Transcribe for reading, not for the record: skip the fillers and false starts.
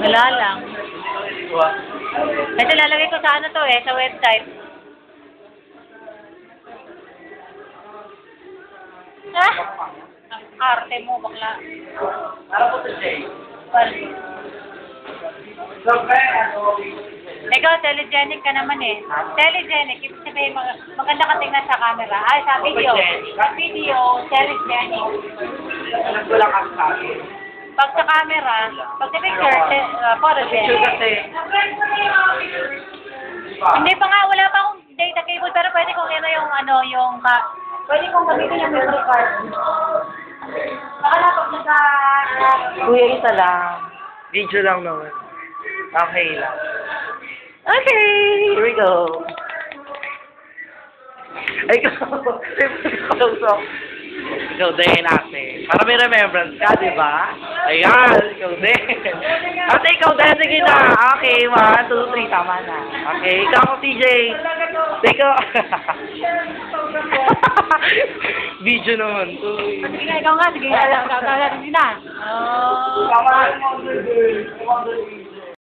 Wala lang. Ito lalagay ko sa ano to sa website. Ah! Ang arte mo, bakla. Ikaw, telegenic ka naman eh. Telegenic, ibig sabihin maganda ka tingnan sa camera. Ay, sa video. Sa video, telegenic. Pag sa camera, pag sa picture, photogenic. Hindi pa nga, wala pa akong data cable, pero pwede kong pwede kong gamitin yung memory card. Baka na pag Kuya, isa lang. Video lang naman. Okay lang. Okay, here we go. Ay, ikaw din ate. Para may remembrance ka, di ba? Ayan, ikaw din. Ate, ikaw din. Sige na. Okay, 1, 2, 3. Tama na. Okay, ikaw, TJ. Ikaw. Video naman. Sige na, ikaw nga. Sige na. Sige na.